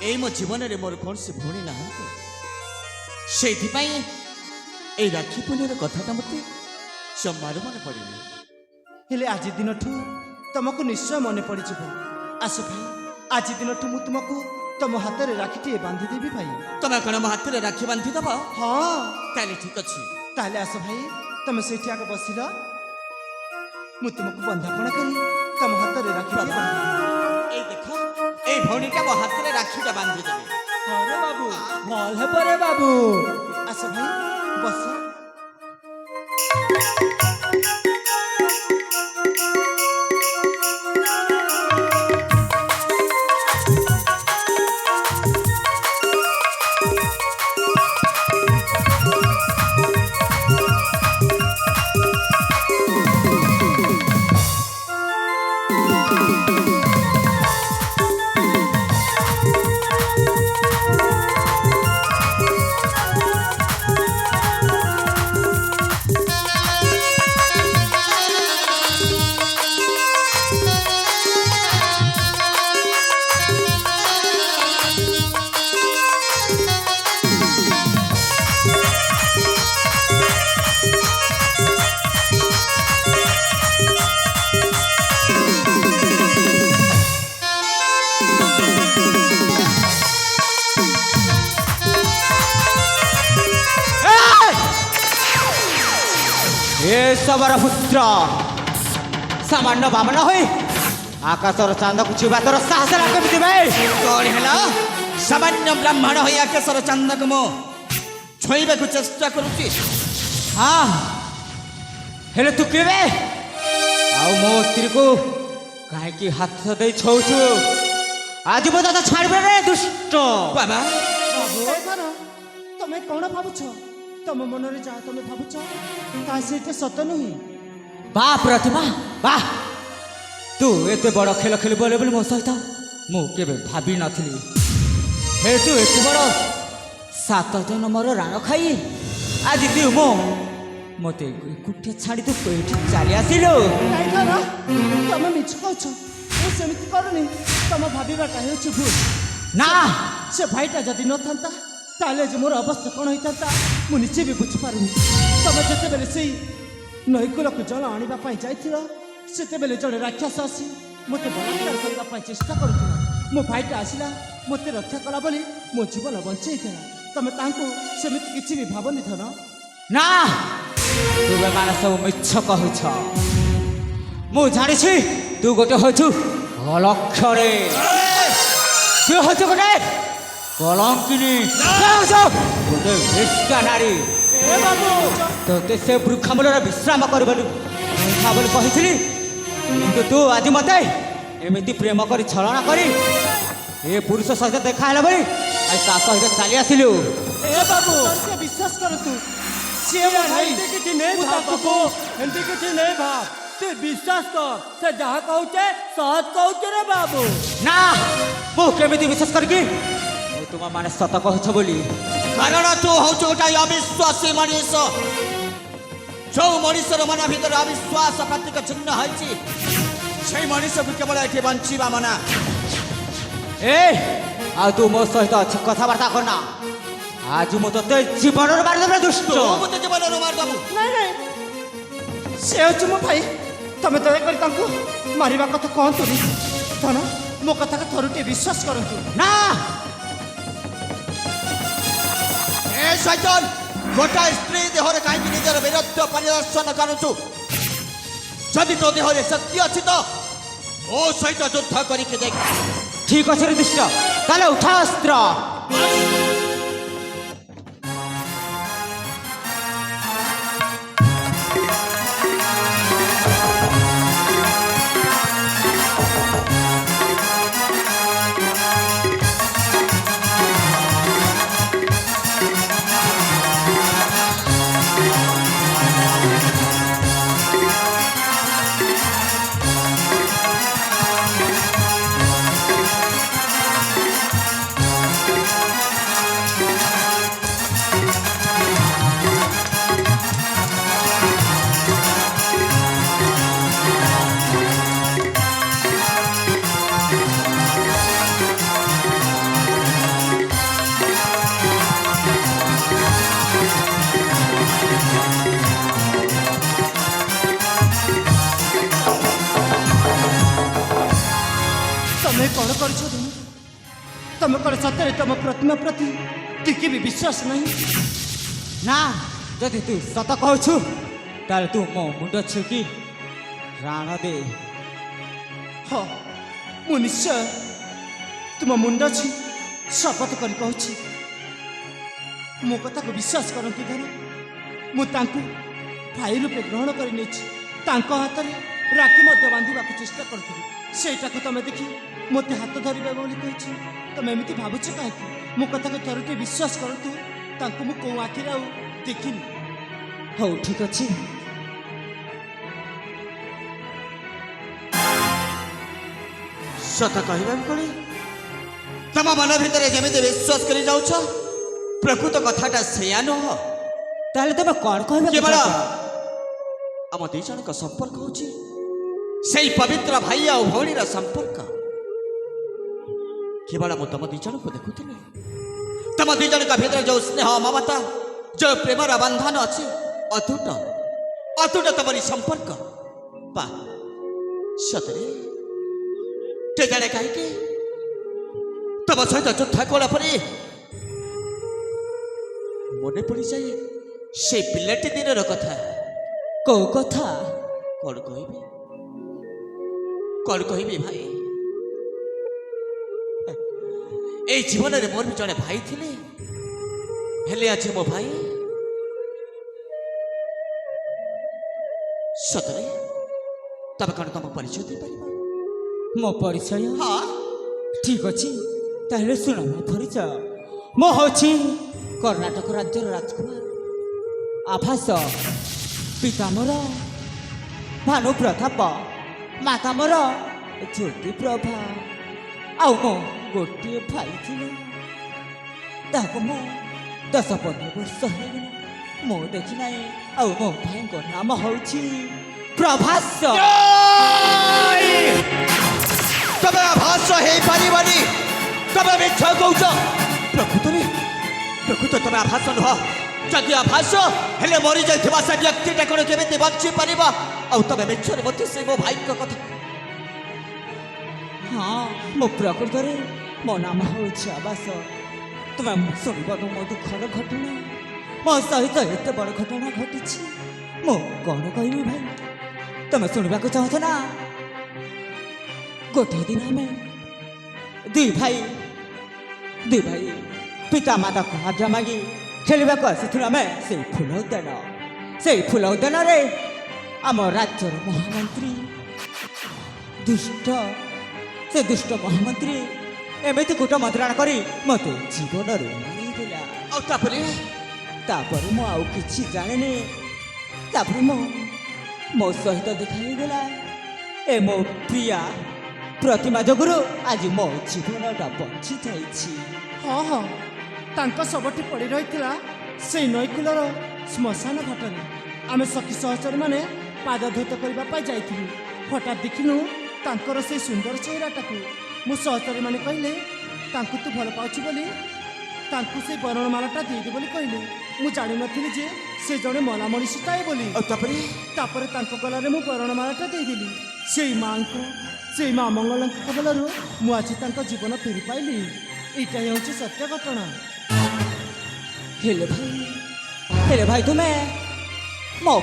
এই ମୋ ଜୀବନରେ ମୋର କୌଣସି ଭଉଣୀ ନାହାନ୍ତି। ସେଇଥିପାଇଁ এই ରାକ୍ଷୀ ପୂର୍ଣ୍ଣିମାର କଥାଟା ମୋତେ ଜମାରୁ ମନେ ପଡ଼ିନି। ହେଲେ ଆଜି ଦିନଠୁ ତମକୁ ନିଶ୍ଚୟ ମନେ ପଡ଼ିଯିବ। ଆସ ଭାଇ, ଆଜି ଦିନଠୁ ମୁଁ ତୁମକୁ ତମ ହାତରେ ରାକ୍ଷୀଟିଏ ବାନ୍ଧିଦେବି ଭାଇ। ତମେ କ'ଣ ମୋ ହାତରେ ରାକ୍ଷୀ ବାନ୍ଧିଦେବ? ହଁ, ତାହେଲେ ଠିକ ଅଛି। ତାହେଲେ ଆସ ଭାଇ, ତମେ ସେଇଠି ଆଗ ବସିଲ, ମୁଁ ତୁମକୁ ବନ୍ଧାପଣା କରି ତମ ହାତରେ ରାକ୍ଷୀଟିଏ ବାନ୍ଧିଦେବି। এই ଦେଖ, এই ଭଉଣୀଟା ମୋ ହାତରେ ରାକ୍ଷୀଟା ବାନ୍ଧିଦେବି। ଆରେ ବାବୁ, ଭଲ ହେବ ରେ ବାବୁ। ଆସ ଭାଇ, ବସ। सबरा पुत्र सामान्य बामन हो आकाशर चांद को छुआ तोर साहस केମିତି कौन है सामान्य ब्राह्मण हो आकाशर चांद को मो छुईबा चेष्टा करुच्ची। हाँ हेले तू केबे आउ मो स्त्री को काहे हाथ दे छौछु आज मो दादा छाड़बे रे दुष्ट बाबा। ତମେ କ'ଣ ଭାବୁଛ? ତମ ମନରେ ଯାହା ତମେ ଭାବୁଛ ତାହା ସେଇଟା ସତ ନୁହେଁ। वाह प्रतिमा वाह तू एते बड़ खेल खेल बोले बोले मो सहित मु केबे भाबी नथिली। हे तू एते बड़ 7 जन्मर राण खाई आज तू मो मते कुठे छाड़ी तू कोठी चली आसिलो। ନାଇଁ ଧର, ତମେ ମିଛ କହୁଛ। ମୁଁ ସେମିତି କରୁନି। ତମ ଭାବିବାଟା ହେଉଛି ଭୁଲ। ना ସେ ଭାଇଟା ଯଦି ନଥାନ୍ତା ତାହେଲେ ଯେ ମୋର ଅବସ୍ଥା କ'ଣ ହେଇଥାନ୍ତା ମୁଁ ନିଜେ ବି ବୁଝିପାରୁନି। ତମେ ଯେତେବେଳେ ସେଇ ନଈକୂଳକୁ ଜଳ ଆଣିବା ପାଇଁ ଯାଇଥିଲ ସେତେବେଳେ ଜଣେ ରାକ୍ଷସ ଆସି ମୋତେ ବଳାତ୍କାର କରିବା ପାଇଁ ଚେଷ୍ଟା କରୁଥିଲା। ମୋ ଭାଇଟା ଆସିଲା ମୋତେ ରକ୍ଷା କଲା ବୋଲି ମୋ ଜୀବନ ବଞ୍ଚେଇଥିଲା। ତମେ ତାଙ୍କୁ ସେମିତି କିଛି ବି ଭାବନି ଧନ। ना तू बेमार सब मिछ कहछ मु जानिछि तू गोटे होछु अलक्षरे तू होछु गोटे कलंकिनी गोटे बेश्या नारी। ଏ ବାବୁ, तोते से वृक्षमूल विश्राम कर कही किंतु तू आज मत एमती प्रेम कर छलना करी ए पुरुष सहित देखा सहित चली आसिलु। ଏ ବାବୁ, ସେ ବିଶ୍ୱାସ କରନ୍ତୁ ସିଏ ମୋ ଭାଇ। କିଛି ନେଇ ଭାବକୁ ଏମିତି କିଛି ନେଇ ଭାବ ତୁ ବିଶ୍ୱାସ କର ସେ ଯାହା କହୁଛେ ସହଜ କହୁଛେ ରେ ବାବୁ। ना मु केमिति विश्वास करकी तुम माने सत कहछ बोली कारण तू हूँ गोटे अविश्वासी मनीष। जो मनीषर मन भर अविश्वास प्रतीक चिन्ह है मनीष को केवल ये बंचा मना। ए आ तू मो सहित अच्छी कथबार्ता करना आज मु ते जीवन मारदेबे दुष्ट मत जीवन मारदेबू। ନାଇଁ ନାଇଁ, ସେ ହେଉଛି ମୋ ଭାଇ। ତମେ ଦୟାକରି ତାଙ୍କୁ ମାରିବା କଥା କହନ୍ତୁନି ଧନ। ମୋ କଥାକୁ ଥରୁଟିଏ ବିଶ୍ୱାସ କରନ୍ତୁ। ना ए शैतान गोटा स्त्री देहरे कहीं निजर वीरत्व प्रदर्शन करुचु। जदि तो देहरे शक्ति अच्छी तो ओ सहित युद्ध करके देख। ठीक अच्छे रे दुष्ट ताले उठा अस्त्र। ତମେ କ'ଣ ସତରେ ତମ ପ୍ରତିମା ପ୍ରତି ଟିକେ ବି ବିଶ୍ୱାସ ନାହିଁ? ନା ଯଦି ତୁ ସତ କହୁଛୁ ତାହେଲେ ତୁ ମୋ ମୁଣ୍ଡ ଛୁକି ରାଣ ଦେ। ହଁ ମୁଁ ନିଶ୍ଚୟ ତୁମ ମୁଣ୍ଡ ଅଛି ଶପଥ କରି କହୁଛି। ମୋ କଥାକୁ ବିଶ୍ୱାସ କରନ୍ତୁ ଧର, ମୁଁ ତାଙ୍କୁ ଭାଇ ରୂପେ ଗ୍ରହଣ କରି ନେଇଛି। ତାଙ୍କ ହାତରେ ରାକ୍ଷୀ ମଧ୍ୟ ବାନ୍ଧିବାକୁ ଚେଷ୍ଟା କରୁଥିଲି। ସେଇଟାକୁ ତମେ ଦେଖି ମୋତେ ହାତ ଧରିବେ ବୋଲି କହିଛି। ତମେ ଏମିତି ଭାବୁଛ କାହିଁକି? ମୋ କଥାକୁ ଥରୁଟିଏ ବିଶ୍ୱାସ କରନ୍ତୁ। ତାଙ୍କୁ ମୁଁ କେଉଁ ଆଖିରେ ଆଉ ଦେଖିନି। ହଉ ଠିକ୍ ଅଛି। ସତ କହିବାକୁ ଗଲେ ତମ ମନ ଭିତରେ ଯେମିତି ବିଶ୍ୱାସ କରି ଯାଉଛ, ପ୍ରକୃତ କଥାଟା ସେଇଆ ନୁହଁ। ତାହେଲେ ତମେ କ'ଣ କହିବାକୁ କେବଳ ଚାହୁଁଛ? ଆମ ଦୁଇ ଜଣଙ୍କ ସମ୍ପର୍କ ହଉଛି ସେଇ ପବିତ୍ର ଭାଇ ଆଉ ଭଉଣୀର ସମ୍ପର୍କ। କେବଳ ମୁଁ ତମ ଦୁଇ ଜଣଙ୍କୁ ଦେଖୁଥିଲି। ତମ ଦୁଇ ଜଣଙ୍କ ଭିତରେ ଯୋଉ ସ୍ନେହ ମମତା, ଯୋଉ ପ୍ରେମର ବନ୍ଧନ ଅଛି, ଅତୁଟ ଅତୁଟ ତମରି ସମ୍ପର୍କ। ବା ସତରେ କେଜାଣେ କାହିଁକି ତମ ସହିତ ଯୁଦ୍ଧ କଲା ପରେ ମନେ ପଡ଼ିଯାଏ সেই ପିଲାଟି ଦିନର କଥା। କୋଉ କଥା? କ'ଣ କହିବି କ'ଣ କହିବି ଭାଇ? এই জীবনের মোর भी জଣେ ଭାଇ ଥିଲେ, ହେଲେ ଆଜି ମୋ ଭାଇ ସତରେ ତମେ କ'ଣ ତମ ପରିଚୟ ଦେଇପାରିବ? ମୋ ପରିଚୟ? ହଁ ଠିକ୍ ଅଛି, ତାହେଲେ ଶୁଣ ମୋ ପରିଚୟ। ମୁଁ ହେଉଛି କର୍ଣ୍ଣାଟକ ରାଜ୍ୟର ରାଜକୁମାର ଆଭାସ। ପିତା ମୋର ଭାନୁ ପ୍ରତାପ, ମାତା ମୋର ଜ୍ୟୋତି ପ୍ରଭା। ଆଉ ମୁଁ ଗୋଟିଏ ଭାଇ ଥିଲା, ତାହାକୁ ମୁଁ 10-15 ବର୍ଷ ହେଇଗଲା ମୁଁ ଦେଖି ନାହିଁ। ଆଉ ମୋ ଭାଇଙ୍କ ନାମ ହେଉଛି ପ୍ରଭାସ। ତମେ ଆଭାସ ହେଇପାରିବନି, ତମେ ମିଛ କହୁଛ। ପ୍ରକୃତରେ ତମେ ଆଭାସ ନୁହଁ। ଯଦି ଆଭାସ ହେଲେ ମରିଯାଇଥିବା ସେ ବ୍ୟକ୍ତିଟା କ'ଣ କେମିତି ବଞ୍ଚି ପାରିବ? ଆଉ ତମେ ମିଛରେ ମୋତେ ସେ ମୋ ଭାଇଙ୍କ କଥା। ହଁ, ମୁଁ ପ୍ରକୃତରେ ମୋ ନାମ ହେଉଛି ଆବାସ। ତୁମେ ଶୁଣିବାକୁ ମୋ ଦୁଃଖର ଘଟଣା। ମୋ ସହିତ ଏତେ ବଡ଼ ଘଟଣା ଘଟିଛି, ମୁଁ କ'ଣ କହିବି ଭାଇ? ତମେ ଶୁଣିବାକୁ ଚାହୁଁଛ ନା? ଗୋଟିଏ ଦିନ ଆମେ ଦୁଇ ଭାଇ ପିତା ମାତାକୁ ଆଜ୍ଞା ମାଗି ଖେଳିବାକୁ ଆସିଥିଲୁ। ଆମେ ସେଇ ଫୁଲ ଉଦ୍ୟାନରେ ଆମ ରାଜ୍ୟର ମହାମନ୍ତ୍ରୀ ସେ ଦୁଷ୍ଟ ମହାମନ୍ତ୍ରୀ ଏମିତି କୂଟ ମନ୍ତ୍ରଣା କରି ମୋତେ ଜୀବନରୁ ମାରିଦେଲା। ଆଉ ତାପରେ ମୁଁ ଆଉ କିଛି ଜାଣିନି। ତାପରେ ମୋ ସହିତ ଦେଖା ହେଇଗଲା ଏ ମୋ ପ୍ରିୟା ପ୍ରତିମା ଯୋଗୁରୁ ଆଜି ମୋ ଜୀବନଟା ବଞ୍ଚି ଯାଇଛି। ହଁ ତାଙ୍କ ଶବଟି ପଡ଼ି ରହିଥିଲା ସେଇ ନଈକୂଳର ଶ୍ମଶାନ ଘାଟରେ। ଆମେ ସଖୀ ସହଚରୀମାନେ ପାଦ ଧୌତ କରିବା ପାଇଁ ଯାଇଥିଲୁ। ହଠାତ୍ ଦେଖିଲୁ ତାଙ୍କର ସେଇ ସୁନ୍ଦର ଚେହେରାଟାକୁ। ମୁଁ ସହଚରୀମାନେ କହିଲେ ତାଙ୍କୁ ତୁ ଭଲ ପାଉଛୁ ବୋଲି ତାଙ୍କୁ ସେଇ ବରଣମାଳାଟା ଦେଇଦେ ବୋଲି କହିଲେ। ମୁଁ ଜାଣିନଥିଲି ଯେ ସେ ଜଣେ ମଲା ମଣିଷଟାଏ ବୋଲି। ଆଉ ତାପରେ ତାଙ୍କ ଗଳାରେ ମୁଁ ବରଣମାଳାଟା ଦେଇଦେଲି। ସେଇ ମା ମଙ୍ଗଳାଙ୍କ କବଳରୁ ମୁଁ ଆଜି ତାଙ୍କ ଜୀବନ ଫେରି ପାଇଲି। ଏଇଟା ହେଉଛି ସତ୍ୟ ଘଟଣା। ହେଲେ ଭାଇ ତୁମେ ମୋ